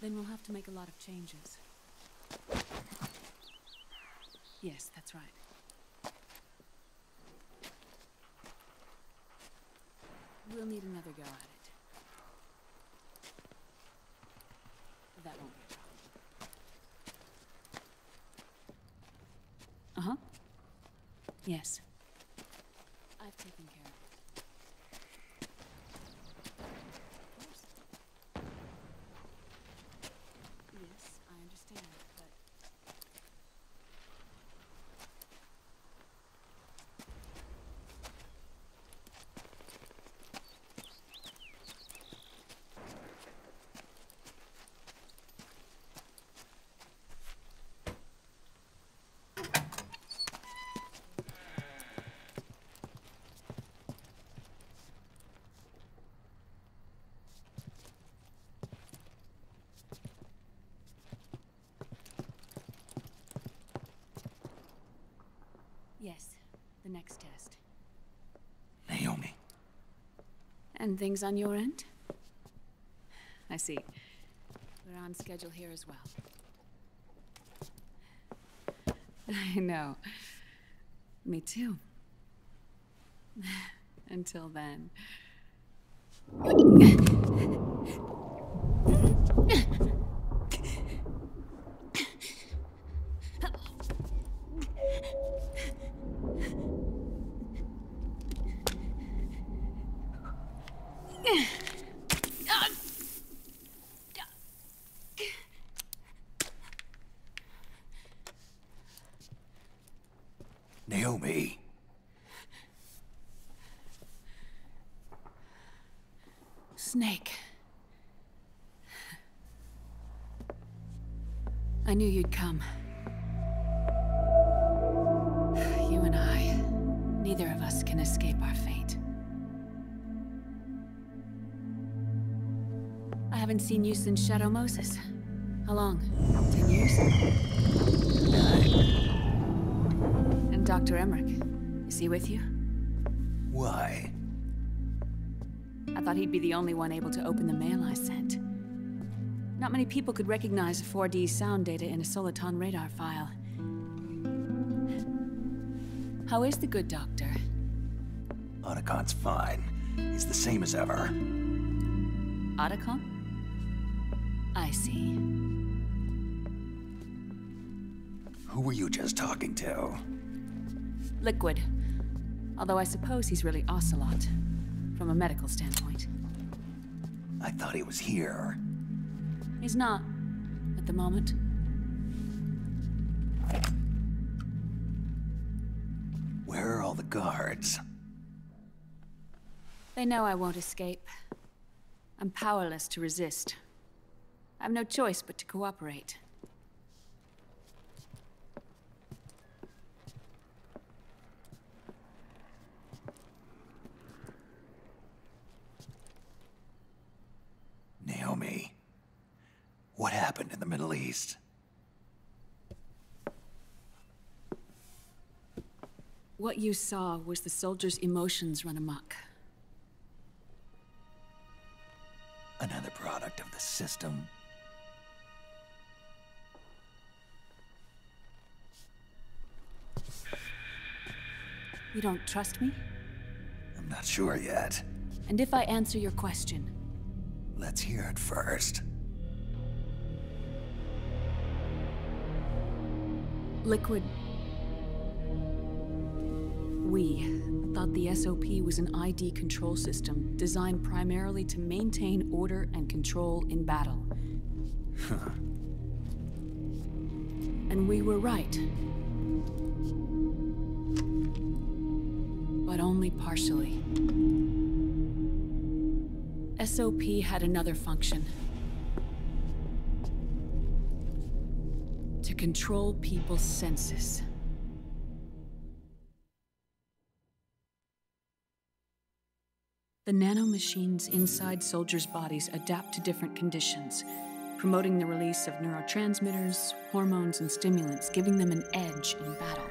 Then we'll have to make a lot of changes. Yes, that's right. We'll need another go at it. That won't be a problem. Uh-huh. Yes. I've taken care of it. Of course. Yes, I understand, but... Yes, the next test. Naomi. And things on your end? I see. We're on schedule here as well. I know. Me too. Until then. Naomi. Snake. I knew you'd come. You and I, neither of us can escape our fate. I haven't seen you since Shadow Moses. How long? 10 years? 9. And Dr. Emmerich, is he with you? Why? I thought he'd be the only one able to open the mail I sent. Not many people could recognize 4D sound data in a Soliton radar file. How is the good doctor? Otacon's fine. He's the same as ever. Otacon? I see. Who were you just talking to? Liquid. Although I suppose he's really Ocelot, from a medical standpoint. I thought he was here. He's not, at the moment. Where are all the guards? They know I won't escape. I'm powerless to resist. I have no choice but to cooperate. Naomi, what happened in the Middle East? What you saw was the soldiers' emotions run amok. Another product of the system? You don't trust me? I'm not sure yet. And if I answer your question? Let's hear it first. Liquid. We thought the SOP was an ID control system designed primarily to maintain order and control in battle. Huh. And we were right. But only partially. SOP had another function. To control people's senses. The nanomachines inside soldiers' bodies adapt to different conditions, promoting the release of neurotransmitters, hormones, and stimulants, giving them an edge in battle.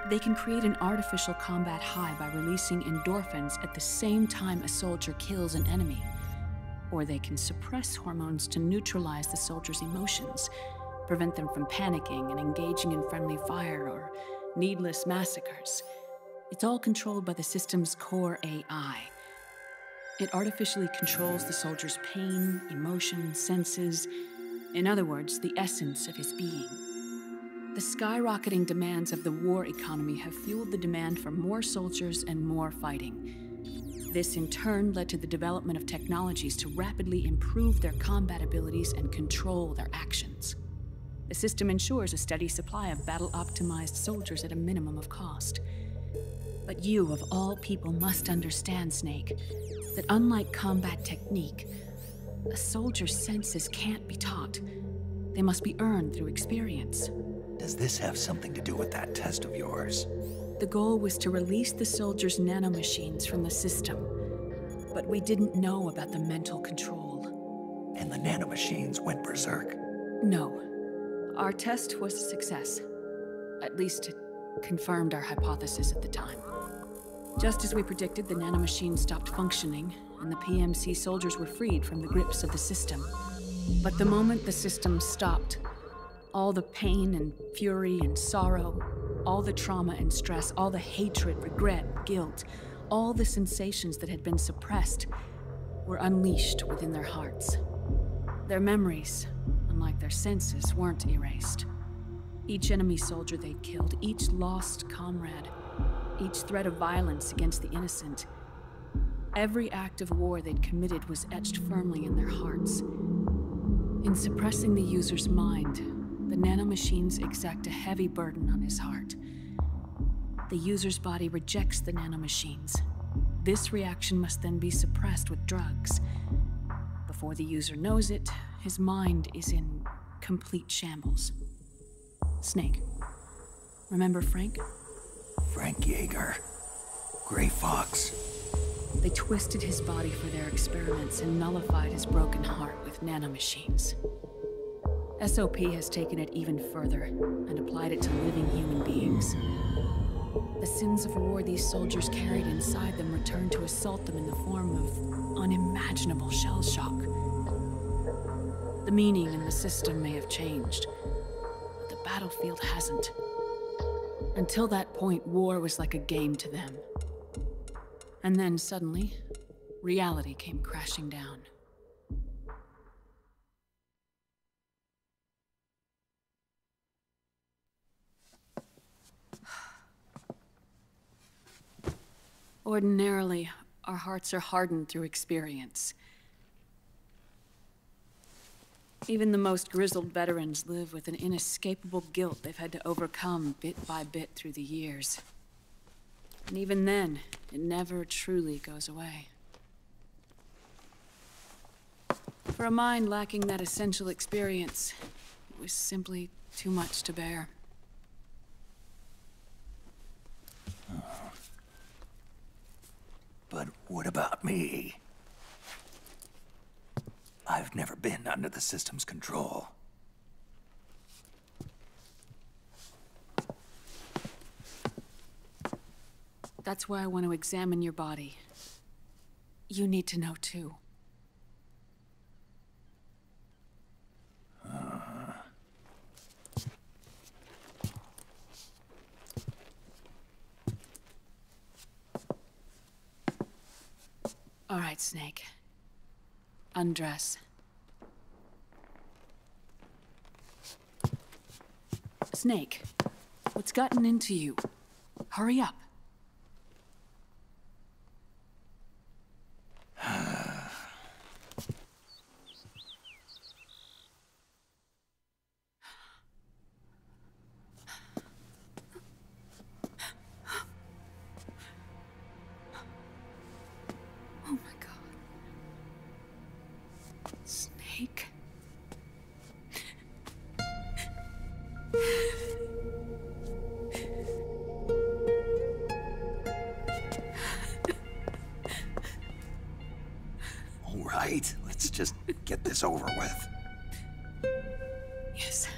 They can create an artificial combat high by releasing endorphins at the same time a soldier kills an enemy. Or they can suppress hormones to neutralize the soldiers' emotions, prevent them from panicking and engaging in friendly fire or needless massacres. It's all controlled by the system's core AI. It artificially controls the soldier's pain, emotion, senses. In other words, the essence of his being. The skyrocketing demands of the war economy have fueled the demand for more soldiers and more fighting. This in turn led to the development of technologies to rapidly improve their combat abilities and control their actions. The system ensures a steady supply of battle-optimized soldiers at a minimum of cost. But you, of all people, must understand, Snake, that unlike combat technique, a soldier's senses can't be taught. They must be earned through experience. Does this have something to do with that test of yours? The goal was to release the soldiers' nanomachines from the system, but we didn't know about the mental control. And the nanomachines went berserk? No. Our test was a success. At least it confirmed our hypothesis at the time. Just as we predicted, the nanomachines stopped functioning, and the PMC soldiers were freed from the grips of the system. But the moment the system stopped, all the pain and fury and sorrow, all the trauma and stress, all the hatred, regret, guilt, all the sensations that had been suppressed were unleashed within their hearts. Their memories, unlike their senses, weren't erased. Each enemy soldier they'd killed, each lost comrade, each threat of violence against the innocent, every act of war they'd committed was etched firmly in their hearts. In suppressing the user's mind, the nanomachines exact a heavy burden on his heart. The user's body rejects the nanomachines. This reaction must then be suppressed with drugs. Before the user knows it, his mind is in complete shambles. Snake, remember Frank? Frank Yeager. Gray Fox. They twisted his body for their experiments and nullified his broken heart with nanomachines. SOP has taken it even further and applied it to living human beings. The sins of war these soldiers carried inside them returned to assault them in the form of unimaginable shell shock. The meaning in the system may have changed, but the battlefield hasn't. Until that point, war was like a game to them. And then suddenly, reality came crashing down. Ordinarily, our hearts are hardened through experience. Even the most grizzled veterans live with an inescapable guilt they've had to overcome bit by bit through the years. And even then, it never truly goes away. For a mind lacking that essential experience, it was simply too much to bear. But what about me? I've never been under the system's control. That's why I want to examine your body. You need to know too. All right, Snake. Undress. Snake, what's gotten into you? Hurry up. Oh my God. Snake. All right, let's just get this over with. Yes.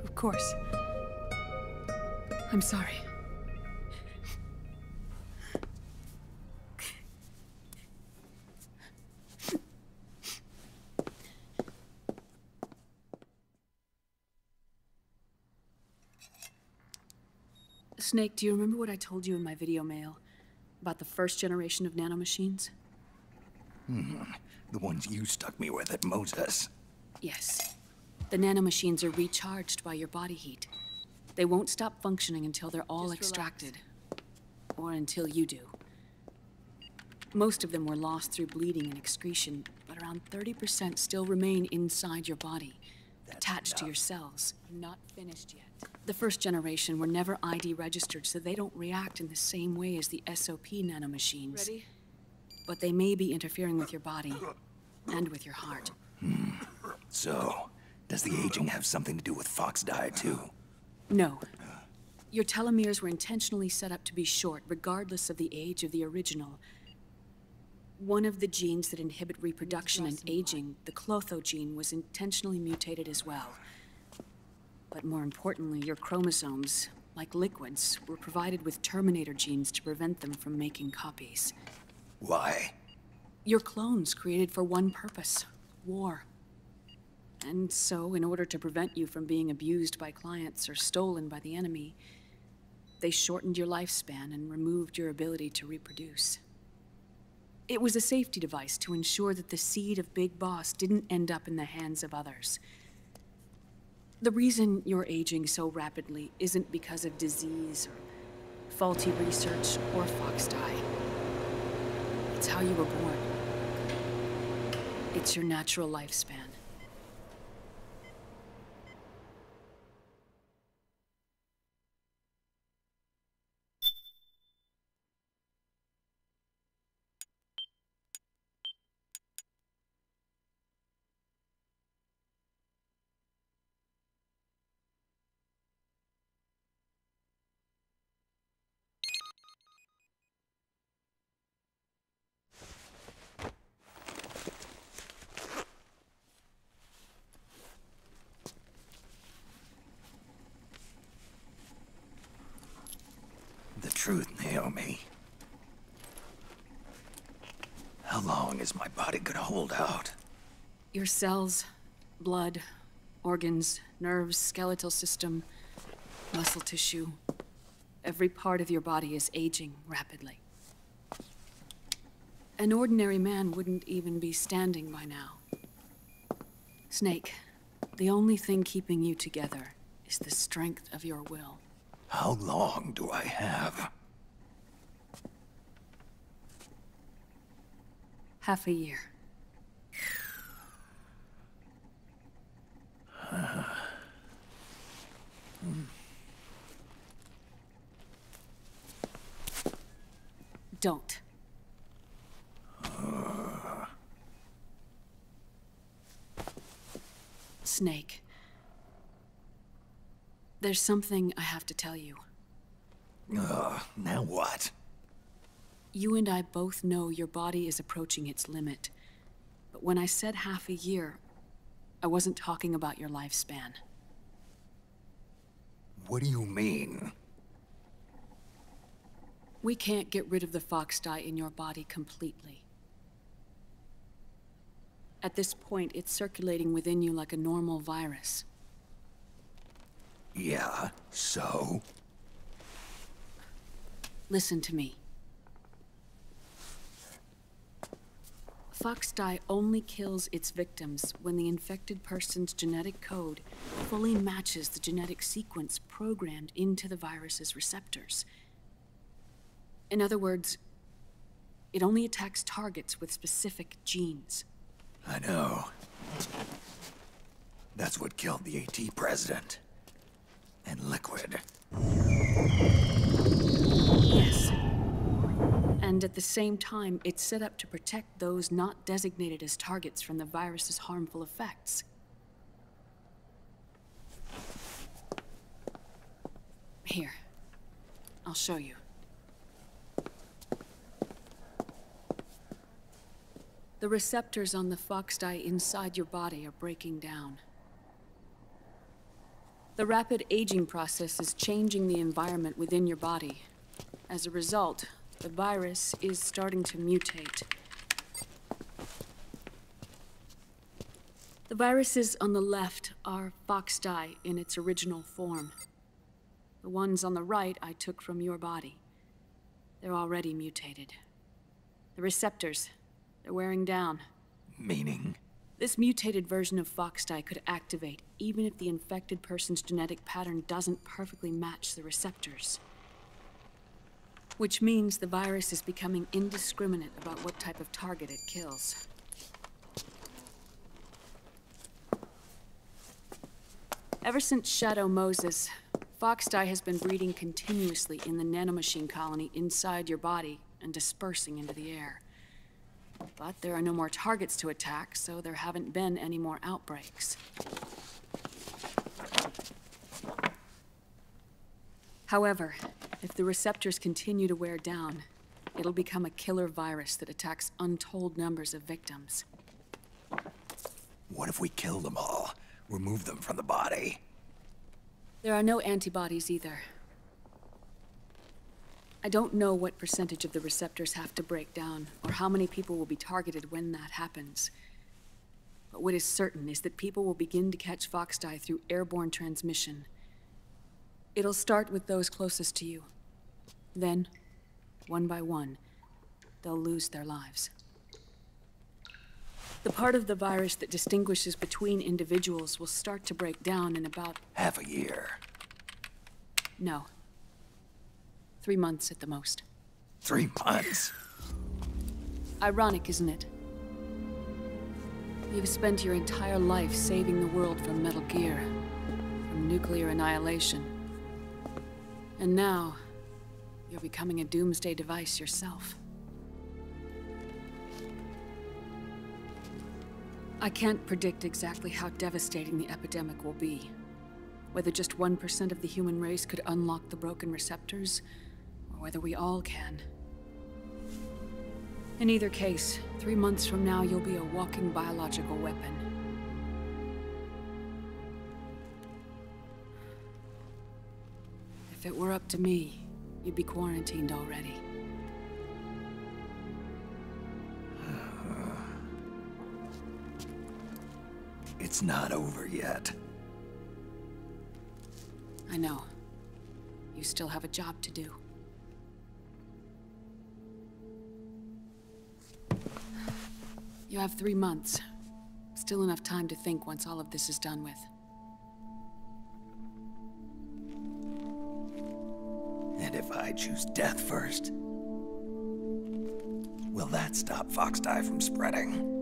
Of course. I'm sorry. Snake, do you remember what I told you in my video mail about the first generation of nanomachines? The ones you stuck me with at Moses. Yes. The nanomachines are recharged by your body heat. They won't stop functioning until they're all extracted. Or until you do. Most of them were lost through bleeding and excretion, but around 30% still remain inside your body, attached to your cells. Not finished yet. The first generation were never ID registered, so they don't react in the same way as the SOP nanomachines. Ready? But they may be interfering with your body, and with your heart. So, does the aging have something to do with Fox die too? No. Your telomeres were intentionally set up to be short, regardless of the age of the original. One of the genes that inhibit reproduction and aging, the Clotho gene, was intentionally mutated as well. But more importantly, your chromosomes, like liquids, were provided with terminator genes to prevent them from making copies. Why? Your clones created for one purpose: war. And so, in order to prevent you from being abused by clients or stolen by the enemy, they shortened your lifespan and removed your ability to reproduce. It was a safety device to ensure that the seed of Big Boss didn't end up in the hands of others. The reason you're aging so rapidly isn't because of disease or faulty research or Fox die. It's how you were born. It's your natural lifespan. The truth, Naomi. How long is my body gonna hold out? Your cells, blood, organs, nerves, skeletal system, muscle tissue. Every part of your body is aging rapidly. An ordinary man wouldn't even be standing by now. Snake, the only thing keeping you together is the strength of your will. How long do I have? Half a year. Don't. Snake. There's something I have to tell you. Now what? You and I both know your body is approaching its limit. But when I said half a year, I wasn't talking about your lifespan. What do you mean? We can't get rid of the Fox dye in your body completely. At this point, it's circulating within you like a normal virus. Yeah, so? Listen to me. Fox dye only kills its victims when the infected person's genetic code fully matches the genetic sequence programmed into the virus's receptors. In other words, it only attacks targets with specific genes. I know. That's what killed the AT president. And Liquid. Yes. And at the same time, it's set up to protect those not designated as targets from the virus's harmful effects. Here. I'll show you. The receptors on the Fox dye inside your body are breaking down. The rapid aging process is changing the environment within your body. As a result, the virus is starting to mutate. The viruses on the left are Fox dye in its original form. The ones on the right I took from your body. They're already mutated. The receptors, they're wearing down. Meaning? This mutated version of Foxdie could activate even if the infected person's genetic pattern doesn't perfectly match the receptors. Which means the virus is becoming indiscriminate about what type of target it kills. Ever since Shadow Moses, Foxdie has been breeding continuously in the nanomachine colony inside your body and dispersing into the air. But there are no more targets to attack, so there haven't been any more outbreaks. However, if the receptors continue to wear down, it'll become a killer virus that attacks untold numbers of victims. What if we kill them all? Remove them from the body? There are no antibodies either. I don't know what percentage of the receptors have to break down, or how many people will be targeted when that happens. But what is certain is that people will begin to catch Foxdie through airborne transmission. It'll start with those closest to you. Then, one by one, they'll lose their lives. The part of the virus that distinguishes between individuals will start to break down in about... half a year. No. 3 months at the most. 3 months? Ironic, isn't it? You've spent your entire life saving the world from Metal Gear, from nuclear annihilation. And now, you're becoming a doomsday device yourself. I can't predict exactly how devastating the epidemic will be. Whether just 1% of the human race could unlock the broken receptors, or whether we all can. In either case, 3 months from now, you'll be a walking biological weapon. If it were up to me, you'd be quarantined already. It's not over yet. I know. You still have a job to do. You have 3 months. Still enough time to think once all of this is done with. And if I choose death first? Will that stop Foxdie from spreading?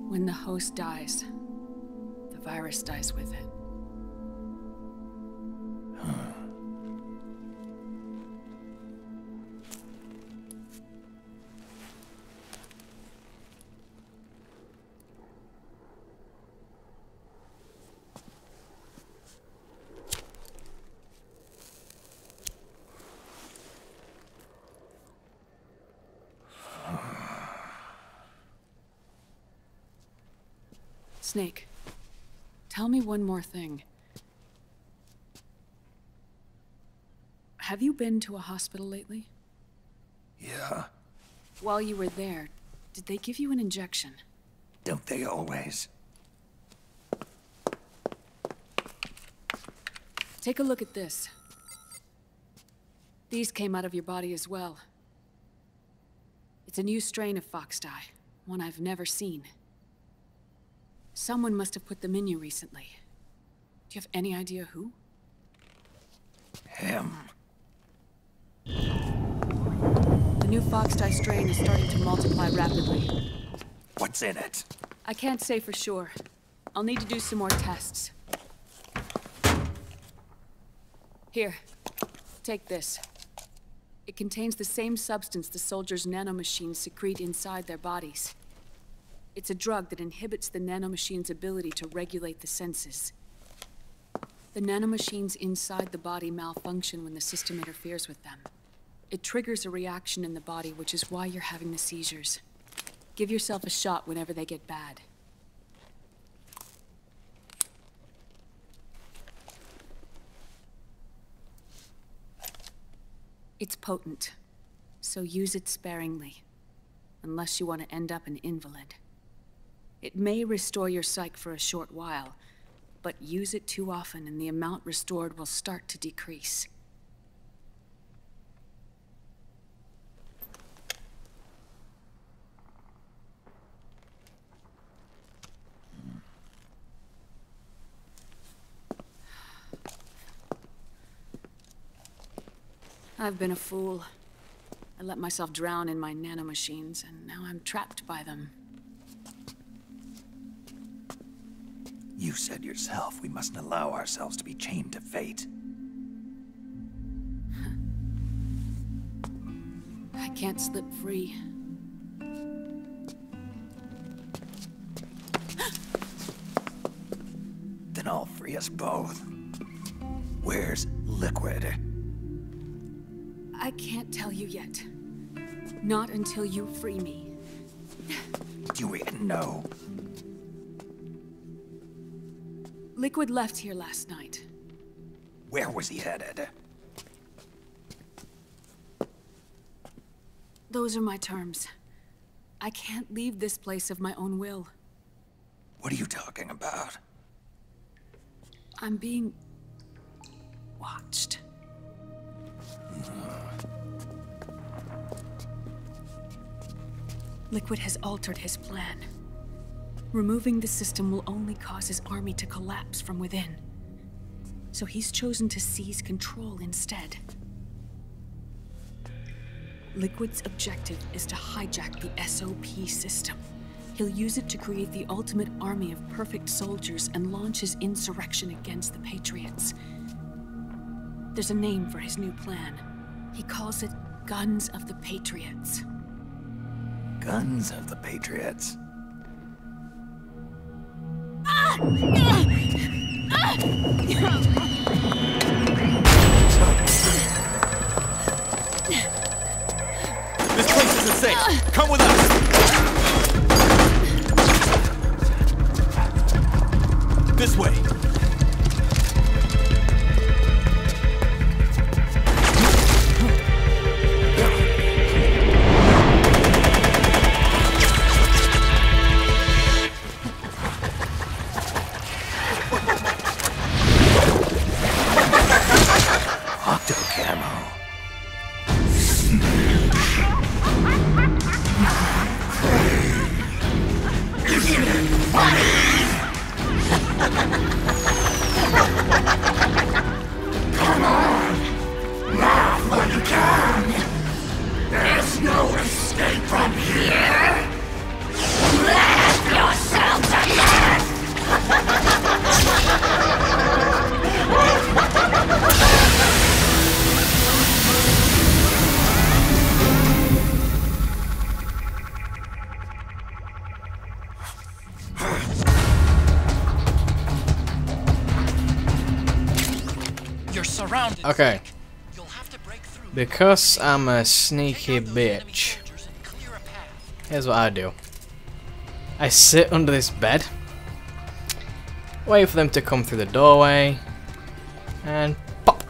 When the host dies, the virus dies with it. Snake, tell me one more thing. Have you been to a hospital lately? Yeah. While you were there, did they give you an injection? Don't they always? Take a look at this. These came out of your body as well. It's a new strain of Foxdie, one I've never seen. Someone must have put them in you recently. Do you have any idea who? Him. The new Foxdie strain is starting to multiply rapidly. What's in it? I can't say for sure. I'll need to do some more tests. Here, take this. It contains the same substance the soldiers' nanomachines secrete inside their bodies. It's a drug that inhibits the nanomachine's ability to regulate the senses. The nanomachines inside the body malfunction when the system interferes with them. It triggers a reaction in the body, which is why you're having the seizures. Give yourself a shot whenever they get bad. It's potent, so use it sparingly, unless you want to end up an invalid. It may restore your psyche for a short while, but use it too often and the amount restored will start to decrease. I've been a fool. I let myself drown in my nanomachines, and now I'm trapped by them. You said yourself we mustn't allow ourselves to be chained to fate. I can't slip free. Then I'll free us both. Where's Liquid? I can't tell you yet. Not until you free me. Do you even know? Liquid left here last night. Where was he headed? Those are my terms. I can't leave this place of my own will. What are you talking about? I'm being watched. Liquid has altered his plan. Removing the system will only cause his army to collapse from within. So he's chosen to seize control instead. Liquid's objective is to hijack the SOP system. He'll use it to create the ultimate army of perfect soldiers and launch his insurrection against the Patriots. There's a name for his new plan. He calls it Guns of the Patriots. Guns of the Patriots. This place isn't safe. Come with us. This way. Okay. Because I'm a sneaky bitch, here's what I do. I sit under this bed, wait for them to come through the doorway, and pop.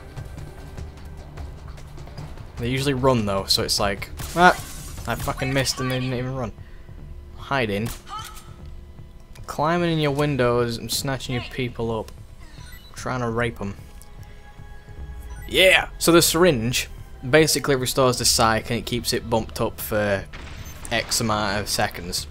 They usually run though, so it's like, ah, I fucking missed and they didn't even run. Hiding. Climbing in your windows and snatching your people up. Trying to rape them. Yeah! So the syringe basically restores the psych and it keeps it bumped up for X amount of seconds.